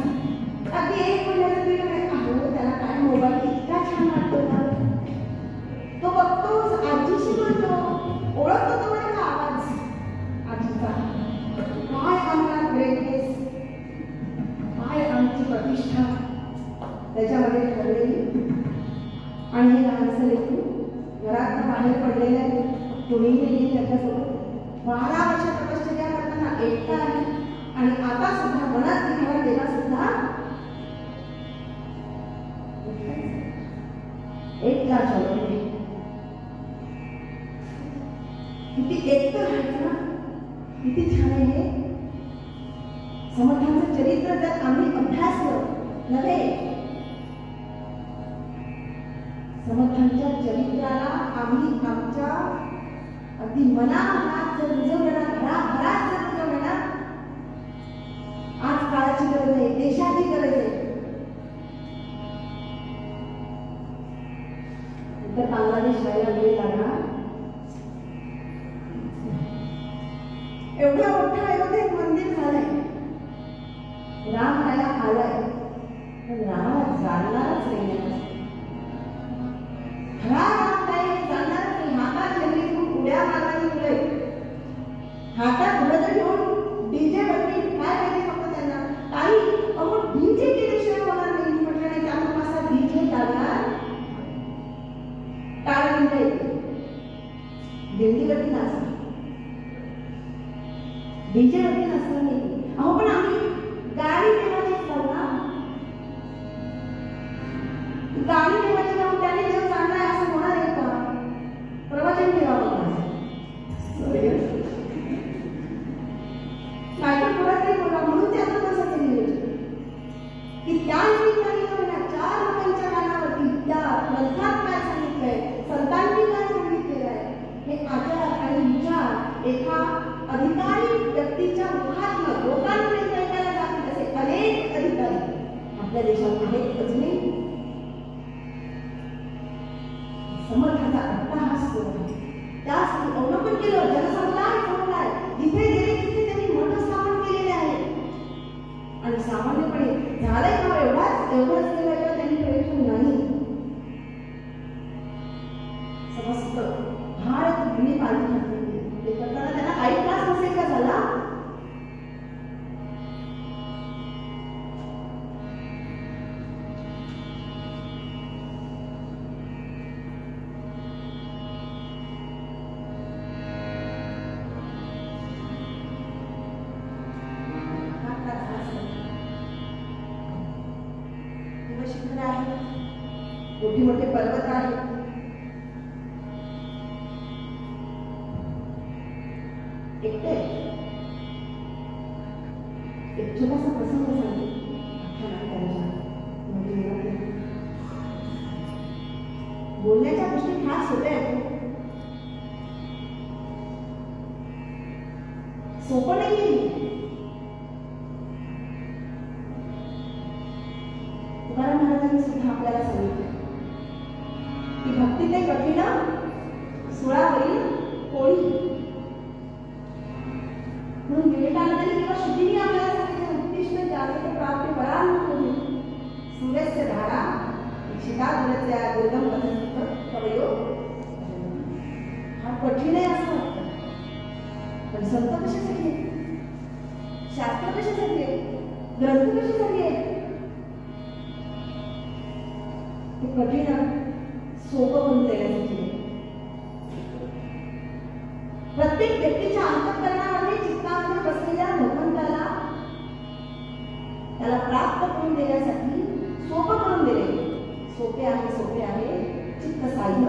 अगदी 1 महिन्याचं तरी नाही त्याला काय मोबाईल इतका छान वाटतो ना तो बघतो आजीशी बोलतो ओळखतो तेवढा आवाज आजीचा काय आम्हाला ग्रेटनेस काय आमची आणि हे लहानसं लेकरू घरात बाहेर पडलेलं आहे. कोणी नाही त्याच्यासोबत 12 वर्ष तपश्चर्या करताना एकटा आहे. आणि आता सुद्धा मनात निघाला तेव्हा सुद्धा एकटा चौकडी. किती एकटं राहायचं ना, किती छान आहे हे. समर्थांचं चरित्र जर आम्ही अभ्यासलं नव्हे, समर्थांच्या चरित्राला आम्ही आमच्या अगदी मनात जर रुजवलं ना, घराघरात जर रुजवलं ना, आज काळाची गरज आहे, देशाची गरज आहे. तर बांगलादेश व्हायला वेळ लागणार. एवढं मोठं अयोध्येत एक मंदिर झालंय, राम व्हायला आलाय, पण रामाला जाणणारच नाही. खरा राम काय जाणणारच नाही. हातात जंगली खूप उड्या मारणारी मुलं, हातात धुळं घेऊन डीजे बटवी काय पाहिजे फक्त त्यांना. काही अहो डीजे केल्याशिवाय होणार नाही. म्हटलं नाही त्यामुळे असा डीजे लागणार टाळ म्हणता येते, दिंडीवरती नाचणार, डीजेवरती नाचणार नाही. अहो पण आम्ही गाडी देवाची लावू ना, गाडी देवाची लावून त्याने देव चांगला आहे असं होणार आहे का? प्रवचन ठेवावं काय तर परत नाही बोला. म्हणून त्याचं तसंच नियोजन की त्या निमित्ताने 4 लोकांच्या कानावरती त्या ग्रंथात काय सांगितलंय, संतांनी काय सांगितलेलं आहे, हे आचार आणि विचार एका अधिकारी व्यक्तीच्या मुखात लोकांपर्यंत ऐकायला जातील असे अनेक अधिकारी आपल्या देशात आहेत अजूनही. समर्थाचा अट्टहास त्यासाठी अवलंबन केलं. जनसमुदाय समुदाय जिथे गेले तिथे त्यांनी मठ स्थापन केलेले आहे. आणि सामान्यपणे झालंय का एवढंच केलं का त्यांनी प्रयत्न नाही. समस्त भारत भिली पालखी ते करताना त्यांना काही त्रास नसेल का झाला. शिखर आहे, मोठे मोठे पर्वत आहेत. एकटे एक छोटासा प्रसंग सांगते. बोलण्याच्या गोष्टी फार सोप्या आहेत, सोपं नाही. तुकाराम महाराजांनी सुद्धा आपल्याला सांगितलं की भक्ती ते कठीण सुळावरील कोळी. म्हणून विवेकानंदांनी किंवा शुद्धीने आपल्याला सांगितलं उत्तिष्ठ जागृत प्राप्ती परांकुली सूर्यस्य धारा शिखा दुरत्या दुर्गम कवयो. हा कठीण आहे असं वाटतं, पण संत कशासाठी आहे, शास्त्र कशासाठी आहे, ग्रंथ कशासाठी आहे. ते कठीण सोपं करून देण्यासाठी. प्रत्येक व्यक्तीच्या अंतःकरणामध्ये चित्तामध्ये बसलेल्या भगवंताला त्याला प्राप्त करून देण्यासाठी सोपं करून दिले. सोपे आहे चित्त साह्य.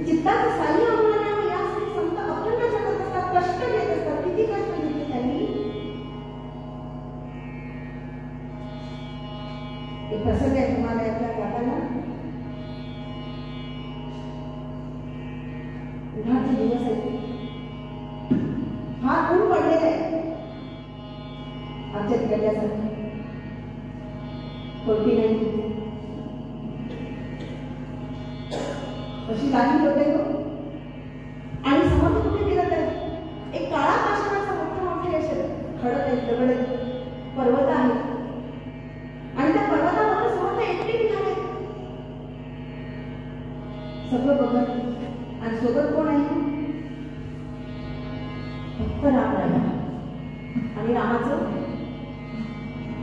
चित्ताचं साह्य होणार यासाठी संत अखंड जगत असतात, कष्ट घेत असतात. किती कष्ट घेतले त्यांनी. एक प्रसंग आहे हिमालयातल्या जाताना. उन्हाचे दिवस आहेत, फार ऊन पडलेलं आहे. आमच्या तिकडल्यासारखं कोणती नाही अशी लागली होते तो. आणि समोर कुठे गेलं तर एक काळा पाषाणाचा मोठे असे खडक आहेत, दगड आहेत, पर्वत आहे. आणि त्या पर्वतावर समोर एकटे निघाले सगळं बघत. आणि सोबत कोण आहे, फक्त राम राहिला आणि रामाचं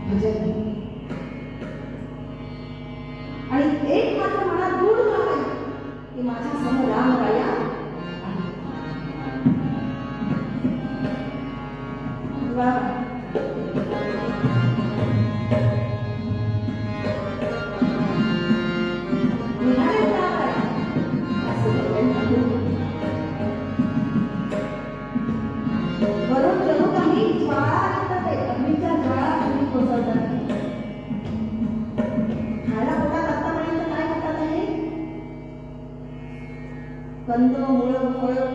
भजन. मात्र मनात दूर झाला की माझ्या समोर राम राया वरून जणू काही ज्वाळा निघतात आहे, अग्नीच्या ज्वाळा तुम्ही कोसळतात. खायला पोटात आतापर्यंत काय खातात आहे? कंद, मुळं, फळं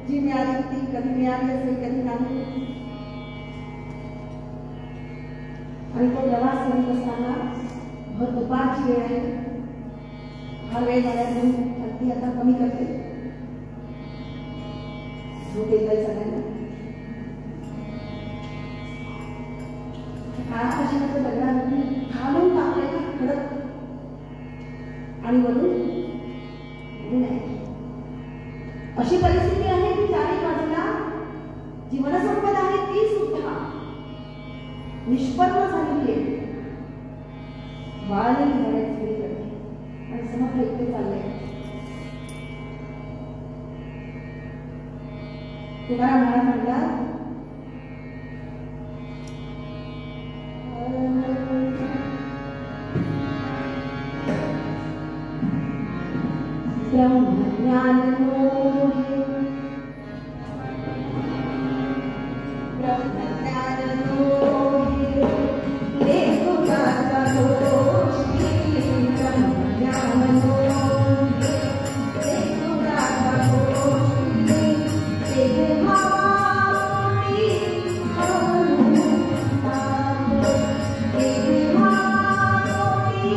जी मिळाली ती कधी मिळाली असेल कधी नाही. आणि तो प्रवास करत असताना भर दुपारची वेळ आहे. हा वेळ झाल्यातून अगदी आता कमी करते. झोप येत आहे सगळ्यांना. आकाशाच्या दगडांनी खालून टाकलेला खडक आणि वरून नाही. अशी परिस्थिती आहे की चारी बाजूला जी वनसंपदा आहे ती सुद्धा निष्पन्न झालेली आहे. वाळलेली झाडे सगळीकडे आणि समोर इथे चालले. तुकाराम महाराज म्हणतात ब्रह्मज्ञान मोहे ब्रह्मज्ञान मोहे लेखुनाचा दोषी ब्रह्मज्ञान मोहे लेखुनाचा दोषी तेथे भावापोटी हरून तापो तेथे भावापोटी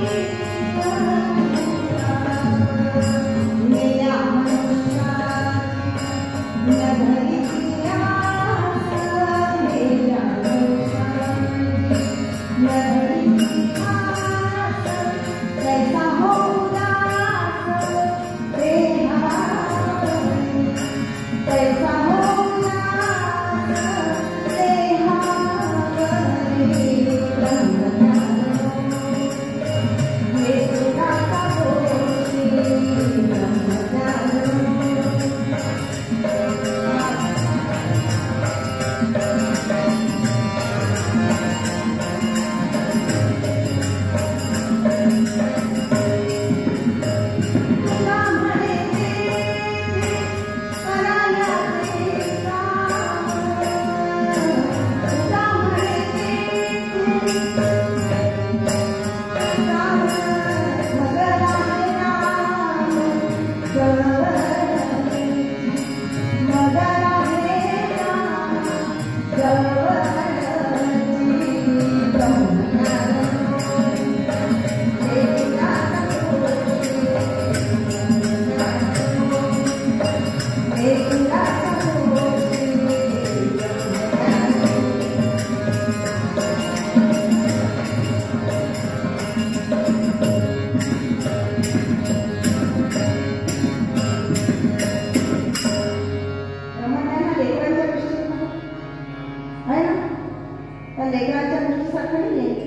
लेकरांच्या गोष्टीसारखं नाही आहे.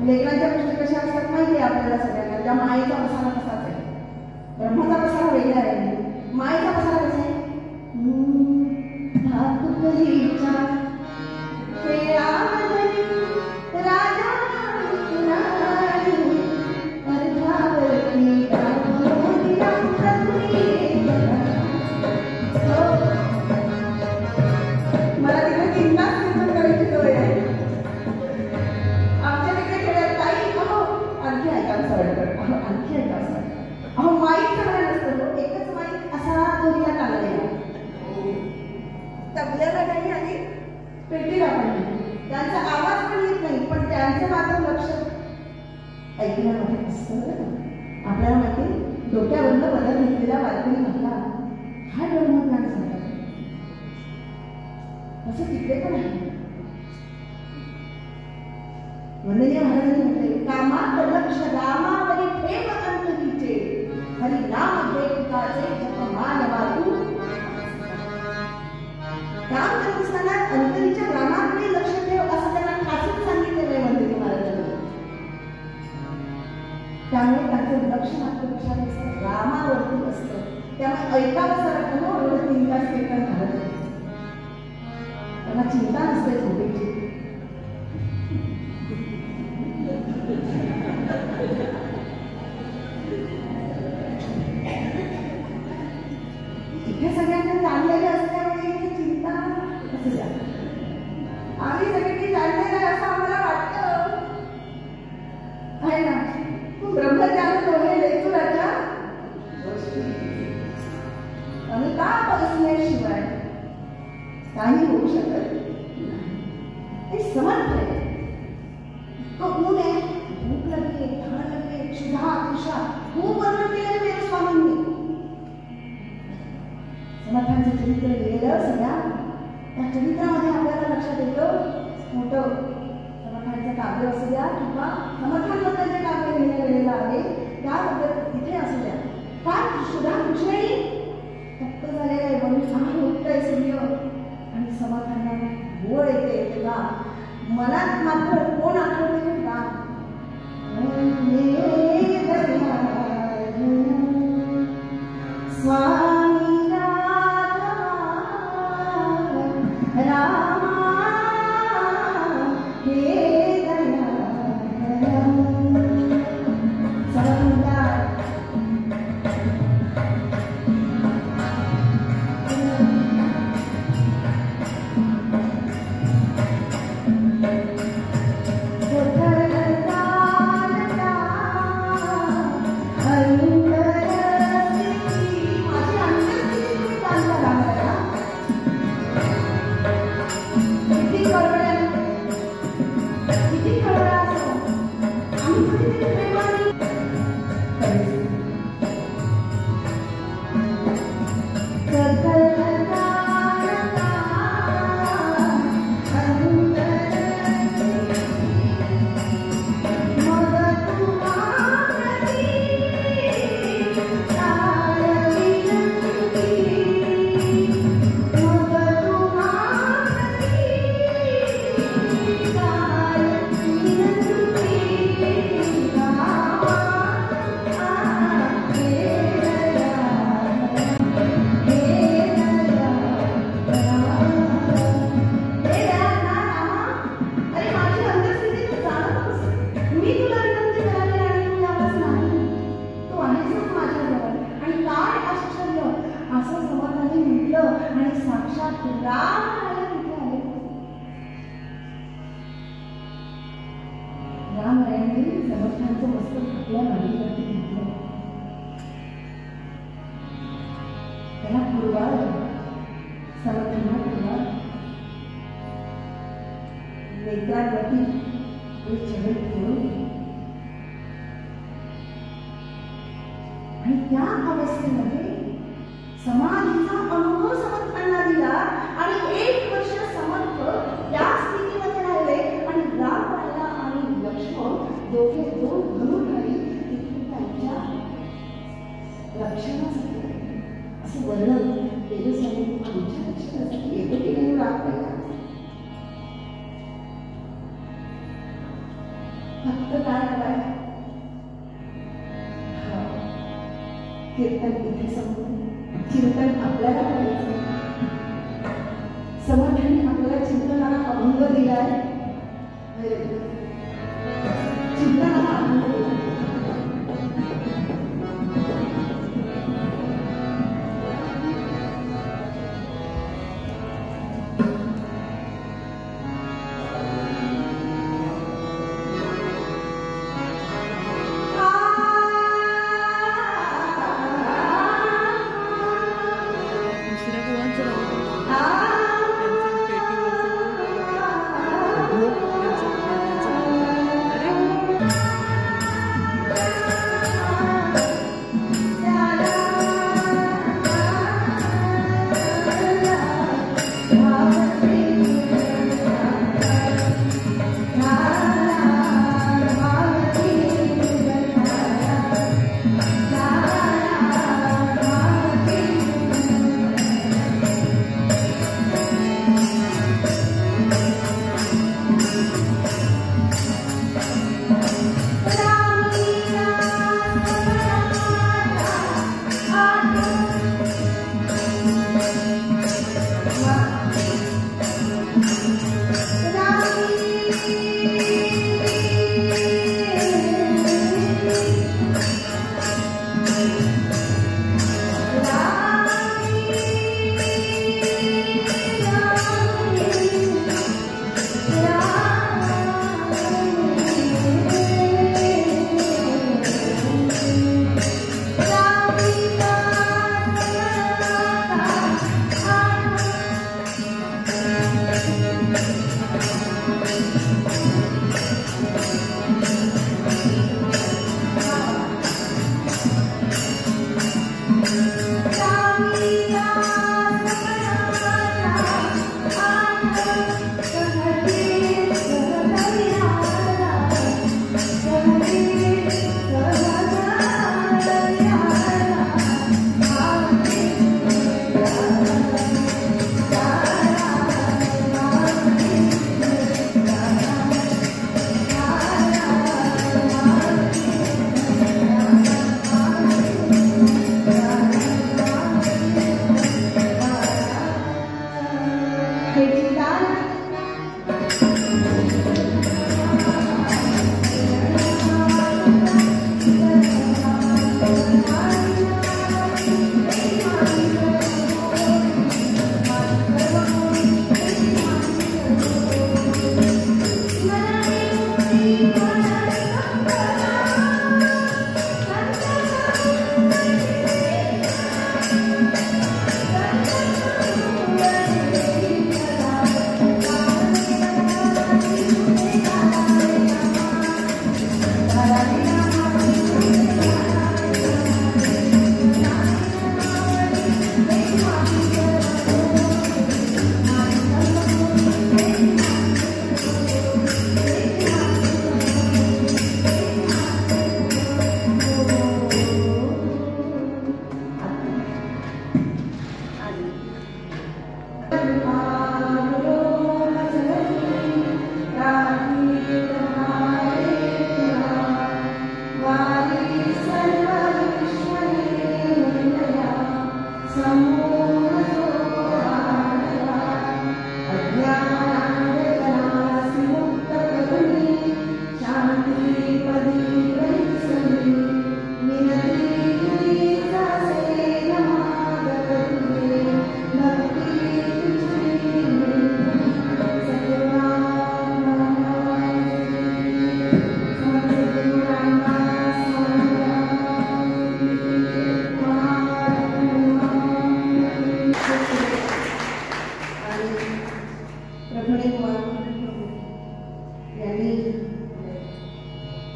लेकरांच्या गोष्टी कशा असतात माहिती आहे आपल्याला सगळ्यांना. त्या मायेचा मसाला कसाच आहे. ब्रह्माचा मसाला वेगळा आहे. मायेचा मसाला कसा आहे? धातुकलीच्या खेळामध्ये राजा कुणाली अर्धावरती दाखवली रंगली. मला तिथे तीनदाच कीर्तन करायची सवय आहे. आमच्या तिकडे खेळत ताई आणखी ऐकायचं वाटतं. आणखी ऐकायचं वाटतं. माईक सगळं नसतं. एकच माईक असा दोरीला टांगलेला. तबल्याला नाही आणि पेटीला पण नाही. त्यांचा आवाज पण येत नाही, पण त्यांचं मात्र लक्ष ऐकण्यामध्ये असतं. आपल्याला माहिती डोक्यावरनं बदल घेतलेला वारकरी म्हणला हा ब्रह्मज्ञान झाला. असं तिकडे पण आहे. वंदनीय महाराजांनी म्हटले कामात लक्ष रामावरी प्रेम अंतरीचे हरी नाम भेटाचे जपमान वातू. काम करत असताना अंतरीच्या रामाकडे लक्ष ठेव असं त्यांना ठासून सांगितलेलं आहे वंदनीय महाराजांनी. त्यामुळे माझं लक्ष मात्र कशावर असतं, रामावरती असतं. त्यामुळे ऐकावं वाटतं ना, एवढं 3 तास कीर्तन झालं त्यांना चिंता नसते झोपेची. इथे सगळ्यांना चाललेलं असल्यामुळे इथे चिंता असू द्या. आम्ही सगळ्यांनी चाललेलं असं आम्हाला वाटतं आहे ना. ब्रह्मज्ञान दोन्ही लेकराच्या गोष्टी अनुताप असल्याशिवाय काही होऊ शकत नाही. समर्थ आहे तो ऊन आहे, भूक लागली, तहान लागली, क्षुधा तृषा खूप वर्णन केलं मेरे स्वामींनी. समर्थांचं चरित्र लिहिलं सगळ्या त्या चरित्रामध्ये आपल्याला लक्षात येतं मोठं समर्थांचं काव्य असू द्या किंवा समर्थांबद्दल जे काव्य लिहिलं गेलेलं आहे त्याबद्दल इथे असू द्या. काय क्षुधा कृष्णेनी फक्त झालेलं आहे, म्हणून आम्ही उठतंय सूर्य आणि समर्थांना गोळ येते तेव्हा मनात मात्र कोण आठवते का स्वामी रामा हे समर्थांचं मस्तक आपल्या मांडीवरती घेतलं. त्याला पूर्वार समर्थांना पूर्वार नेत्रांवरती एक चढत ठेवून आणि त्या अवस्थेमध्ये समाधीचा अनुभव समर्थांना दिला आणि 1 वर्ष समर्थ त्या स्थितीमध्ये राहिले आणि राम आणि लक्ष्मण दोघे 2 धरून राहिले. तिथे त्यांच्या रक्षणासाठी असं वर्णन तेजस्वामी आमच्या रक्षणासाठी एकटीने राग पाहिला. फक्त काय करायचं, कीर्तन इथे संपलं. चिंतन आपल्याला करायचं. समर्थांनी आपल्याला चिंतनाला अभंग दिलाय. चिंतनाला अभंग दिलाय.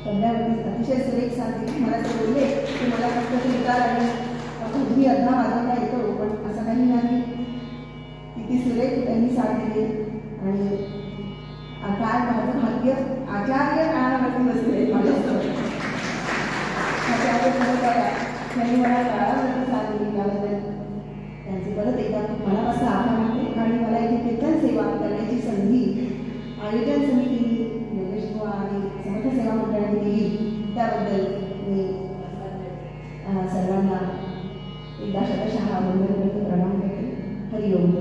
तबल्यावरती अतिशय सुरेख साथ दिली. मला ते बोलले की मला फक्त गिटार आणि उजवी अर्धा वाजवता येतो, पण असं काही नाही. किती सुरेख त्यांनी साथ दिली. आणि काय माझं भाग्य, आचार्य काळावरती बसले माझ्यासोबत. आचार्य खरोखर त्यांनी मला काळावरती साथ दिली. त्याबद्दल त्यांचे परत एकदा मनापासून आभार मानते. आणि मला इथे कीर्तन सेवा करण्याची संधी आयोजन समितीने, योगेश बुवा आणि समर्थ सेवा मंडळाने दिली, त्याबद्दल मी सर्वांना एकदा शतशः वंदन करते, प्रणाम करते. हरिओम.